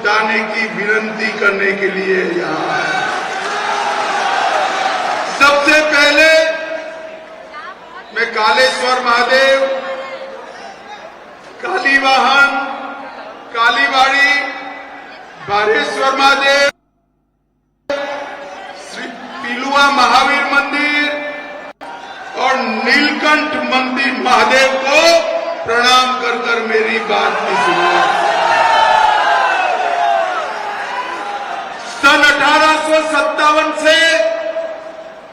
जिताने की विनती करने के लिए यहाँ आए। सबसे पहले मैं कालेश्वर महादेव, कालीवाहन, कालीबाड़ी, बारेश्वर महादेव, श्री पिलुआ महावीर मंदिर और नीलकंठ मंदिर महादेव को प्रणाम कर कर मेरी बात की शुरुआत। सन 1857 से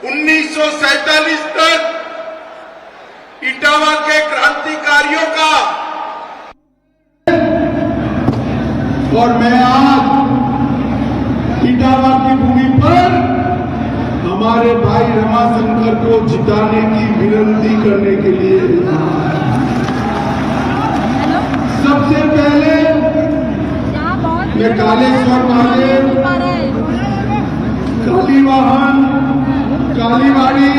1947 तक इटावा के क्रांतिकारियों का, और मैं आज इटावा की भूमि पर हमारे भाई रमाशंकर को जिताने की विनती करने के लिए सबसे पहले मैं कालेश्वर महादेव, कालीवाहन, कालीबाड़ी,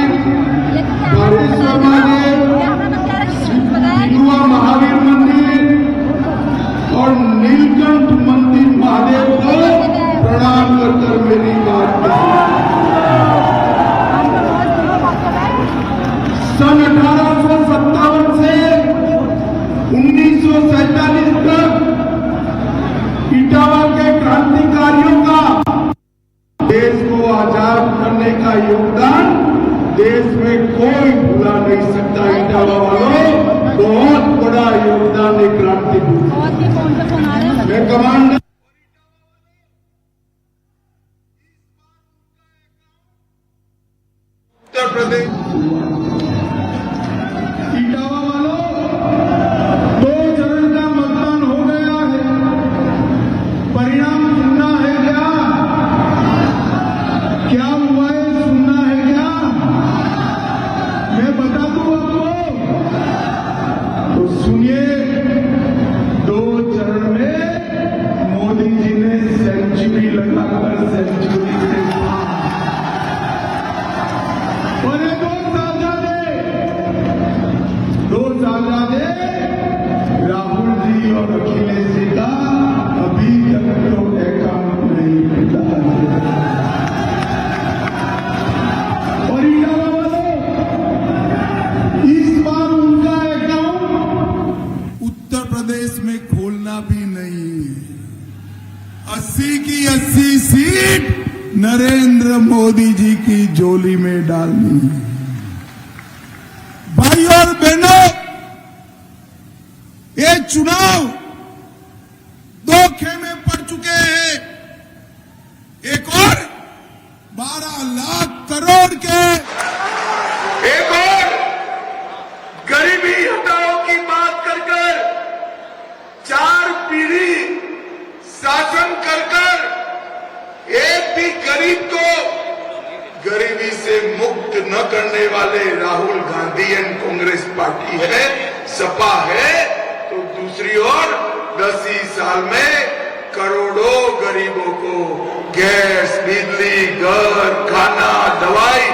बारेश्वर महादेव, पिलुआ महावीर मंदिर और नीलकंठ मंदिर महादेव को प्रणाम कर कर मेरी बात सन 1857 से 1947 तक इटावा के क्रांतिकारियों का देश को आजाद करने का योगदान देश में कोई भूला नहीं सकता। इटावा वालों, बहुत बड़ा योगदान है क्रांति मैं कमांडर उत्तर प्रदेश। इटावा वालों, 2 चरण का मतदान हो गया है, परिणाम सुनना है क्या? क्या हुआ है, सुनना है क्या? मैं बता दूं आपको, तो सुनिए। 2 चरण में मोदी जी ने सेंचुरी लगाकर सेंचुरी से और ये 2 साल राहुल जी और अखिलेश जी का अभी तक तो अकाउंट नहीं मिला और इटावा वालों, इस बार उनका अकाउंट उत्तर प्रदेश में खोलना भी नहीं है। 80 की 80 सीट नरेंद्र मोदी जी की झोली में डालनी है। भाई और बहनों, ये चुनाव 2 खेमे पड़ चुके हैं। एक और 12 लाख करोड़ के, एक और गरीबी हटाओ की बात कर कर 4 पीढ़ी शासन कर कर एक भी गरीब को गरीबी से मुक्त न करने वाले राहुल गांधी एंड कांग्रेस पार्टी है, सपा है, तो दूसरी ओर 10 ही साल में करोड़ों गरीबों को गैस, बिजली, घर, खाना, दवाई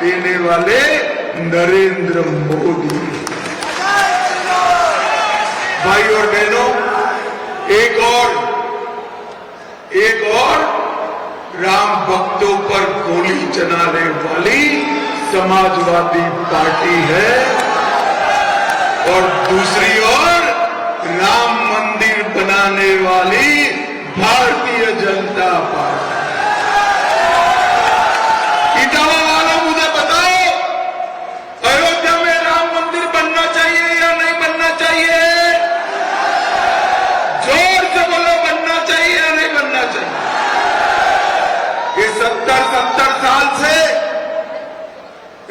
देने वाले नरेंद्र मोदी। भाई और बहनों, एक और राम भक्तों पर गोली चलाने वाली समाजवादी पार्टी है और दूसरी ओर राम मंदिर बनाने वाली भारतीय जनता पार्टी। इटावा वालों, मुझे बताओ, अयोध्या में राम मंदिर बनना चाहिए या नहीं बनना चाहिए? जोर से बोलो, बनना चाहिए या नहीं बनना चाहिए? ये 70 साल से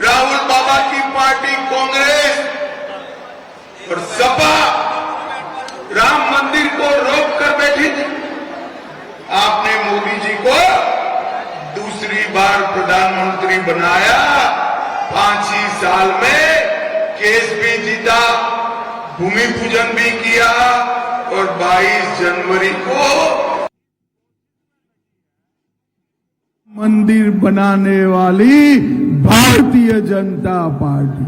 राहुल बाबा की पार्टी कांग्रेस और सपा राम मंदिर को रोक कर बैठी थी। आपने मोदी जी को दूसरी बार प्रधानमंत्री बनाया, 5 ही साल में केस भी जीता, भूमि पूजन भी किया और 22 जनवरी को मंदिर बनाने वाली भारतीय जनता पार्टी।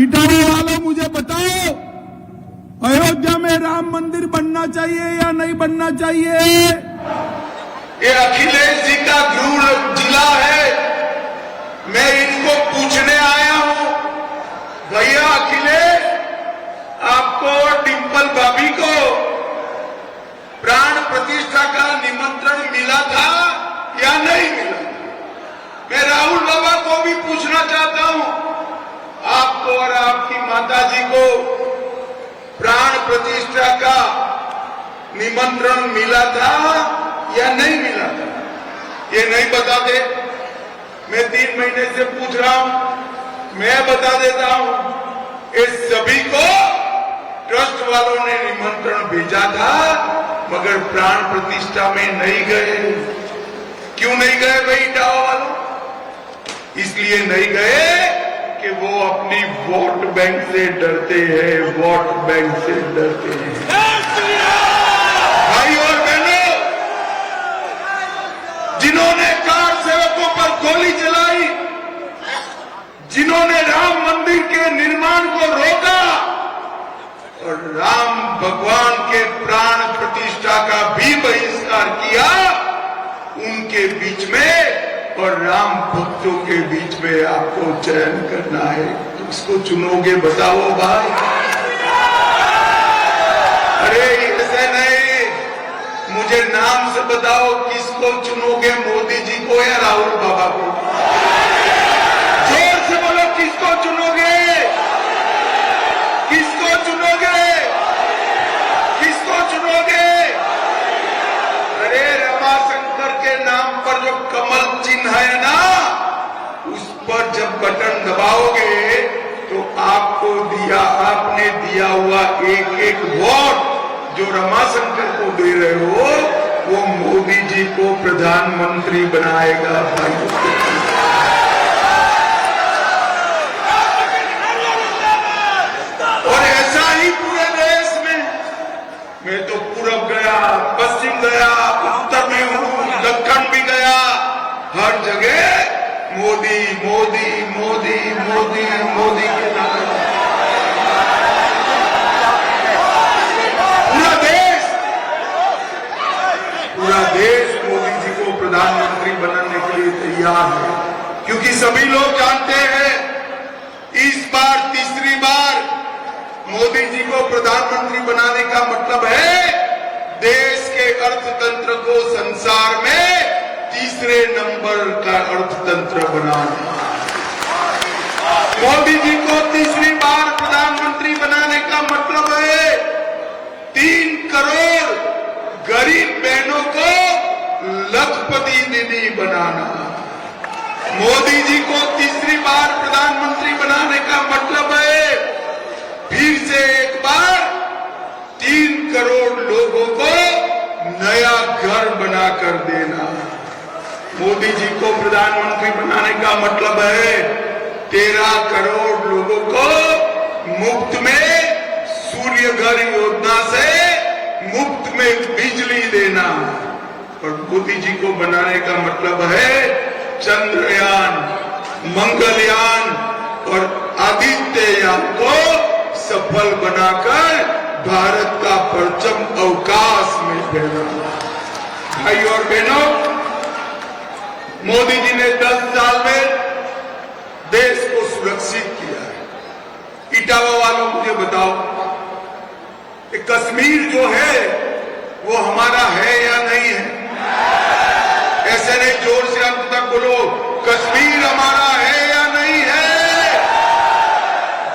इटावा वालों, मुझे बताओ, अयोध्या में राम मंदिर बनना बनना चाहिए या नहीं बनना चाहिए? ये अखिलेश जी का गृह जिला है, मैं इनको पूछने आया हूं। भैया अखिलेश, आपको और डिंपल भाभी को प्राण प्रतिष्ठा का निमंत्रण मिला था या नहीं मिला? मैं राहुल बाबा को भी पूछना चाहता हूं, आपको और आपकी माताजी को प्राण प्रतिष्ठा का निमंत्रण मिला था या नहीं मिला था? ये नहीं बताते। मैं 3 महीने से पूछ रहा हूं, मैं बता देता हूं। इस सभी को ट्रस्ट वालों ने निमंत्रण भेजा था, मगर प्राण प्रतिष्ठा में नहीं गए। क्यों नहीं गए भाई इटावा वालों? इसलिए नहीं गए कि वो अपनी वोट बैंक से डरते हैं, वोट बैंक से डरते हैं। भाई और बहनों, जिन्होंने कार सेवकों पर गोली चलाई, जिन्होंने राम मंदिर के निर्माण को रोका और राम भगवान के प्राण प्रतिष्ठा का भी बहिष्कार किया, उनके बीच में और राम भक्तों के बीच में आपको चयन करना है। किसको चुनोगे बताओ भाई? अरे ऐसे नहीं, मुझे नाम से बताओ किसको चुनोगे, मोदी जी को या राहुल बाबा को? जोर से बोलो, किसको चुनोगे? किसको चुनोगे? किसको चुनोगे? अरे रमाशंकर के नाम पर जो कमल चिन्ह है ना, उस पर जब बटन दबाओगे तो आपने दिया हुआ एक वोट जो रमाशंकर को दे रहे हो, वो मोदी जी को प्रधानमंत्री बनाएगा भाई। और ऐसा ही पूरे देश में, मैं तो पूरब गया, पश्चिम गया, उत्तर में हूं, दक्षिण भी गया, हर जगह मोदी मोदी मोदी मोदी मोदी के नाम। पूरा देश मोदी जी को प्रधानमंत्री बनाने के लिए तैयार है, क्योंकि सभी लोग जानते हैं इस बार तीसरी बार मोदी जी को प्रधानमंत्री बनाने का मतलब है देश के अर्थतंत्र को संसार में तीसरे नंबर का अर्थतंत्र बनाना। मोदी जी को तीसरी बार प्रधानमंत्री बनाने का मतलब है 3 करोड़ गरीब बहनों को लखपति दीदी बनाना। मोदी जी को तीसरी बार प्रधानमंत्री बनाने का मतलब है फिर से एक बार 3 करोड़ लोगों को नया घर बनाकर देना। मोदी जी को प्रधानमंत्री बनाने का मतलब है 13 करोड़ लोगों को मुफ्त में सूर्य घर योजना से मुफ्त में बिजली देना। और मोदी जी को बनाने का मतलब है चंद्रयान, मंगलयान और आदित्ययान को सफल बनाकर भारत का परचम अवकाश में फहराना। भाई और बहनों, मोदी जी ने 10 साल में देश को सुरक्षित किया है। इटावा वालों, मुझे बताओ, कश्मीर जो है वो हमारा है या नहीं है? ऐसे नहीं, जोर से अंत तक बोलो, कश्मीर हमारा है या नहीं है?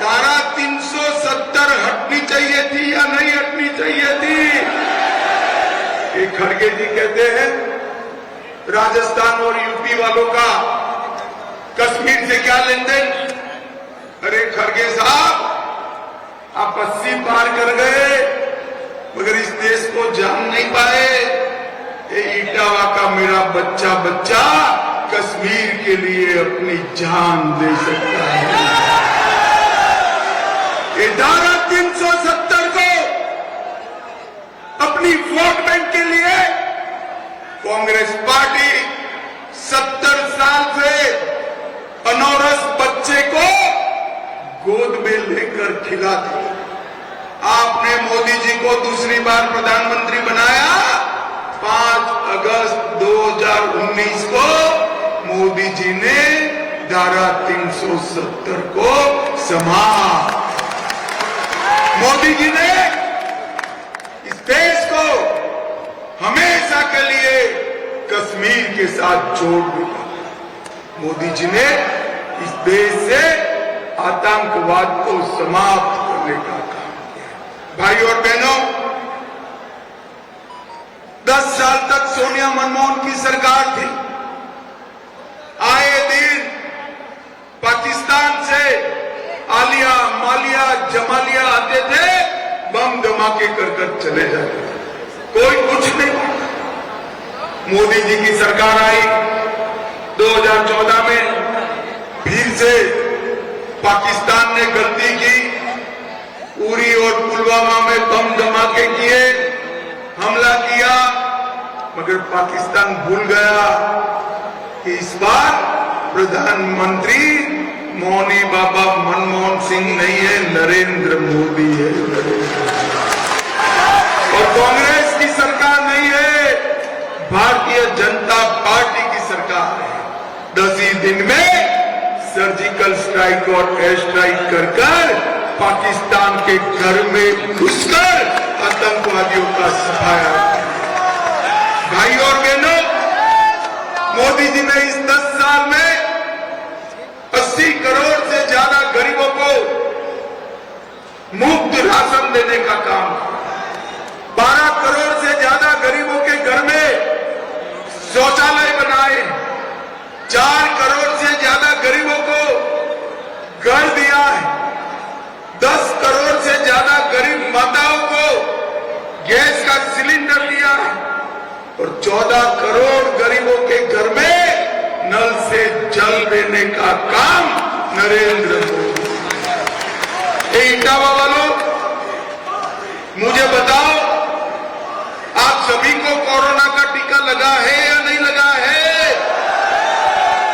धारा 370 हटनी चाहिए थी या नहीं हटनी चाहिए थी? एक खड़गे जी कहते हैं राजस्थान और यूपी वालों का कश्मीर से क्या लेन देन? अरे खड़गे साहब, आप 80 पार कर गए, मगर इस देश को जान नहीं पाए। ये इटावा का मेरा बच्चा कश्मीर के लिए अपनी जान दे सकता है। ये धारा 370 को अपनी वोट बैंक के लिए कांग्रेस पार्टी 70 साल से अनौरस बच्चे को गोद में लेकर खिलाती। आपने मोदी जी को दूसरी बार प्रधानमंत्री बनाया 5 अगस्त 2019 को मोदी जी ने धारा 370 को समाप्त। मोदी जी ने इस देश को हमेशा के लिए कश्मीर के साथ जोड़ दिया। मोदी जी ने इस देश से आतंकवाद को समाप्त करने का काम किया। भाई और बहनों, 10 साल तक सोनिया मनमोहन की सरकार थी। आए दिन पाकिस्तान से आलिया मालिया जमालिया आते थे, बम धमाके कर चले जाते थे, कोई कुछ नहीं। मोदी जी की सरकार आई 2014 में, फिर से पाकिस्तान ने गलती की, उरी और पुलवामा में बम धमाके किए, हमला किया, मगर पाकिस्तान भूल गया कि इस बार प्रधानमंत्री मौनी बाबा मनमोहन सिंह नहीं है, नरेंद्र मोदी है। और कांग्रेस की सरकार नहीं है, भारतीय जनता पार्टी की सरकार है। 10 ही दिन में सर्जिकल स्ट्राइक और एयर स्ट्राइक कर पाकिस्तान के घर में घुसकर आतंकवादियों का सफाया। भाई और बहनों, मोदी जी ने इस 10 साल में 80 करोड़ से ज्यादा गरीबों को मुफ्त राशन देने का काम किया। 12 करोड़ से ज्यादा गरीबों के घर में शौचालय बनाए। 4 करोड़ से ज्यादा गरीबों को घर दिया है। 10 करोड़ से ज्यादा गरीब माताओं को गैस का सिलेंडर दिया है। और 14 करोड़ गरीबों के घर में नल से जल देने का काम नरेंद्र मोदी। इटावा वालों, मुझे बताओ, आप सभी को कोरोना का टीका लगा है या नहीं लगा है?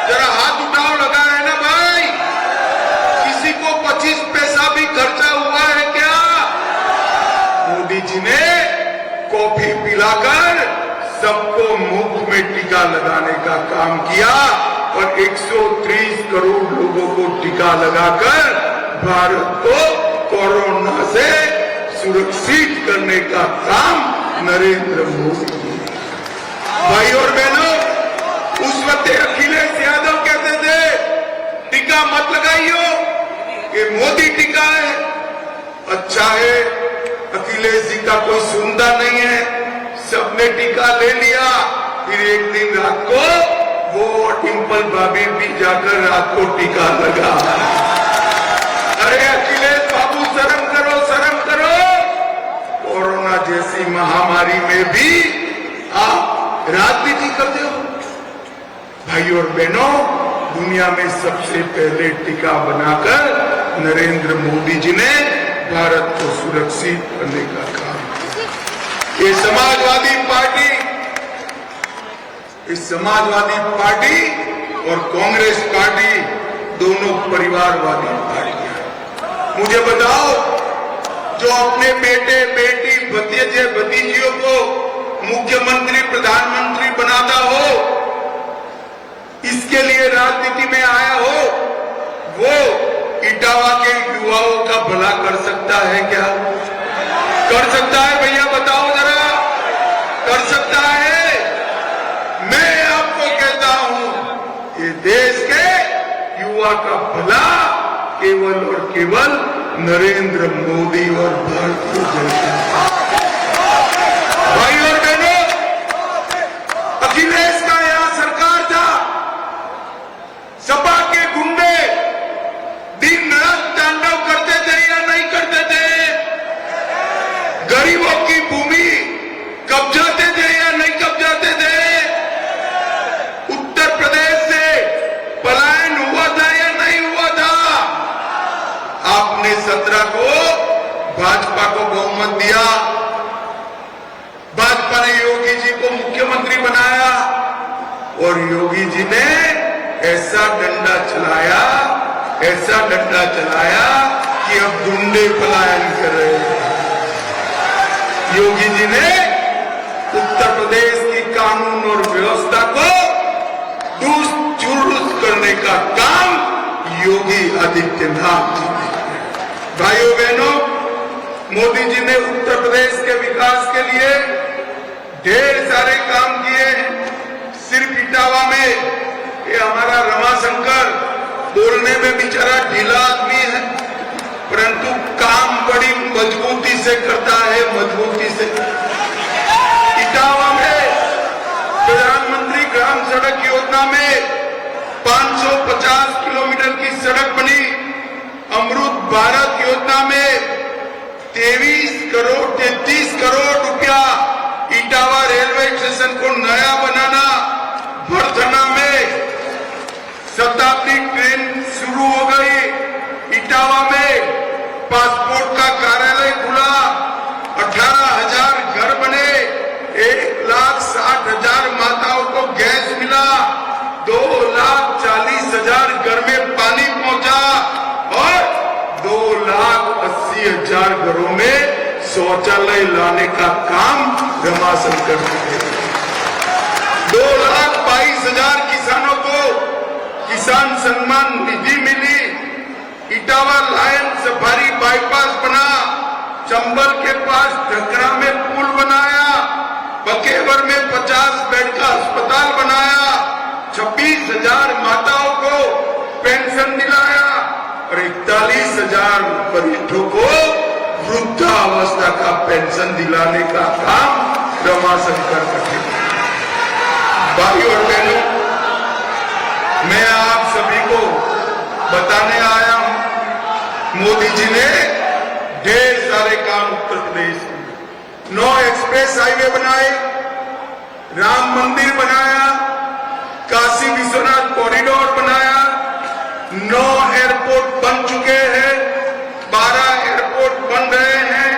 जरा हाथ उठाओ, लगा है ना भाई? किसी को 25 पैसा भी खर्चा हुआ है क्या? मोदी जी ने कॉफी पिलाकर सबको मुफ्त में टीका लगाने का काम किया और 130 करोड़ लोगों को टीका लगाकर भारत को कोरोना से सुरक्षित करने का काम नरेंद्र मोदी। भाई और बहनों, उस वक्त अखिलेश यादव कहते थे टीका मत लगाइयो, ये मोदी टीका है। अच्छा है, अखिलेश जी का कोई सुनता नहीं है, सबने टीका ले लिया। फिर एक दिन रात को वो डिंपल भाभी भी जाकर रात को टीका लगा। अरे अखिलेश बाबू, शर्म करो, शर्म करो। कोरोना जैसी महामारी में भी आप राजनीति करते हो। भाई और बहनों, दुनिया में सबसे पहले टीका बनाकर नरेंद्र मोदी जी ने भारत को सुरक्षित करने का काम किया। ये समाजवादी पार्टी और कांग्रेस पार्टी दोनों परिवारवादी पार्टियां। मुझे बताओ, जो अपने बेटे बेटी भतीजे भतीजियों को मुख्यमंत्री प्रधानमंत्री बनाता हो, इसके लिए राजनीति में आया हो, वो इटावा के युवाओं का भला कर सकता है क्या? कर सकता है भैया? बताओ जरा, कर सकता है? मैं आपको कहता हूं, ये देश के युवा का भला केवल और केवल नरेंद्र मोदी और भारतीय जनता पार्टी। भाई और बहनों, अखिलेश का यहां सरकार था, सपा के गुंडे दिन रात तांडव करते थे या नहीं करते थे? गरीबों की भूमि कब्जाते थे या नहीं कब्जाते थे? उत्तर प्रदेश से पलायन हुआ था या नहीं हुआ था? आपने 17 को भाजपा को बहुमत दिया, भाजपा ने योगी जी को मुख्यमंत्री बनाया और योगी जी ने ऐसा डंडा चलाया कि अब गुंडे पलायन कर रहे हैं। योगी जी ने उत्तर प्रदेश की कानून और व्यवस्था को दुरुस्त करने का काम योगी आदित्यनाथ जी ने किया। भाइयों बहनों, मोदी जी ने उत्तर प्रदेश के विकास के लिए ढेर सारे काम किए हैं। सिर्फ इटावा में ये हमारा रमाशंकर बोलने में बेचारा ढीला आदमी है, परंतु काम बड़ी मजबूती से करता है, मजबूती से। इटावा में प्रधानमंत्री ग्राम सड़क योजना में 550 किलोमीटर की सड़क बनी। अमृत भारत योजना में 33 करोड़ रुपया इटावा रेलवे स्टेशन को नया बनाना। भरथना में शताब्दी ट्रेन शुरू हो गई। इटावा में पासपोर्ट का कार्यालय खुला। 18,000 घर बने। 1,60,000 माताओं को गैस मिला। 2,40,000 घर में पानी पहुंचा और 2,80,000 घरों में शौचालय लाने का काम रमाशंकर जी ने। 2,22,000 किसानों को किसान सम्मान निधि मिली। इटावा लायन सफारी बाईपास बना। चंबल के पास ढकरा में पुल बनाया। बकेवर में 50 बेड का अस्पताल बनाया। 26,000 माताओं को पेंशन दिलाया और 41,000 वरिष्ठों को वृद्धावस्था का पेंशन दिलाने का काम रमाशंकर करते। भाइयों और बहनों, मैं आप सभी को बताने आया हूं, मोदी जी ने ढेर सारे काम उत्तर प्रदेश में 9 एक्सप्रेस हाईवे बनाए, राम मंदिर बनाया, काशी विश्वनाथ कॉरिडोर बनाया, 9 एयरपोर्ट बन चुके हैं, 12 एयरपोर्ट बन रहे हैं।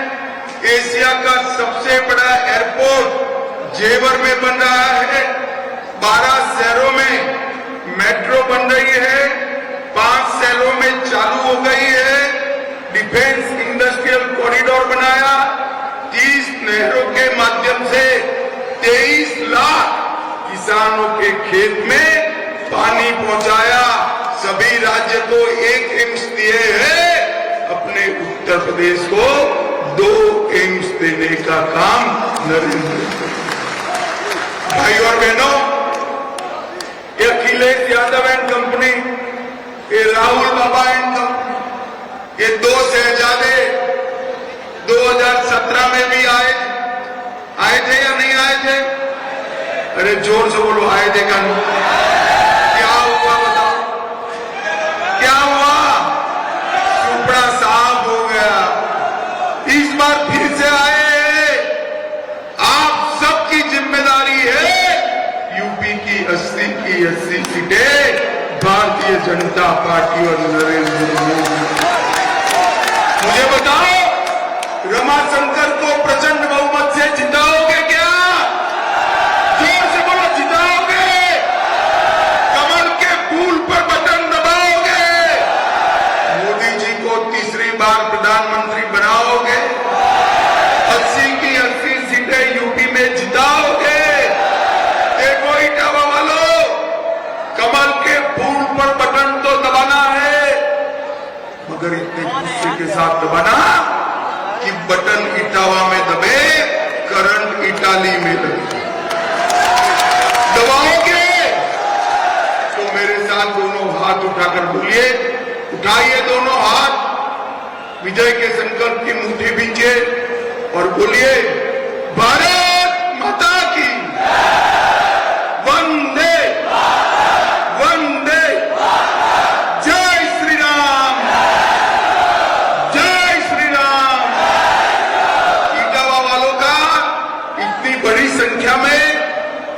एशिया का सबसे बड़ा एयरपोर्ट जेवर में बन रहा है। 12 शहरों में मेट्रो बन रही है। 5 शहरों में चालू हो गई है। डिफेंस इंडस्ट्रियल कॉरिडोर बनाया। 30 नहरों के माध्यम से 23 लाख किसानों के खेत में पानी पहुंचाया। सभी राज्य को एक एम्स दिए हैं। अपने उत्तर प्रदेश को 2 एम्स देने का काम नरेंद्र मोदी। भाई और बहनों, ये अखिलेश यादव एंड कंपनी, ये राहुल बाबा एंड कंपनी, ये 2 शहजादे 2017 में भी आए थे या नहीं आए थे? अरे जोर से बोलो, आए थे क्या? क्या हुआ बताओ, क्या हुआ? सुपड़ा साफ हो गया। इस बार फिर से आए हैं। आप सबकी जिम्मेदारी है। यूपी की 80 की 80 सीटें भारतीय जनता पार्टी और नरेंद्र मोदी। मुझे बताओ, रमाशंकर को प्रचंड बहुमत से जिताओगे क्या? जोर से बोलो, जिताओगे? कमल के फूल पर बटन दबाओगे? मोदी जी को तीसरी बार प्रधानमंत्री बनाओगे? 80 की 80 सीटें यूपी में जिताओगे? देखो इटावा वालों, कमल के फूल पर बटन तो दबाना है, मगर इतने गुस्से के साथ दबाना कि बटन इटावा में दबे, करंट इटाली में लगे। दबाओगे तो मेरे साथ दोनों हाथ उठाकर बोलिए, उठाइए दोनों हाथ, विजय के संकल्प की मुट्ठी भींचे और बोलिए, भारत माता की वंदे वंदे, जय श्री राम, जय श्री राम। इटावा वालों का इतनी बड़ी संख्या में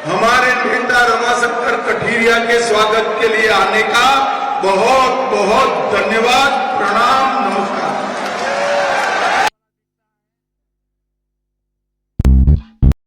हमारे नेता रमाशंकर कठिरिया के स्वागत के लिए आने का बहुत बहुत धन्यवाद, प्रणाम, नमस्कार।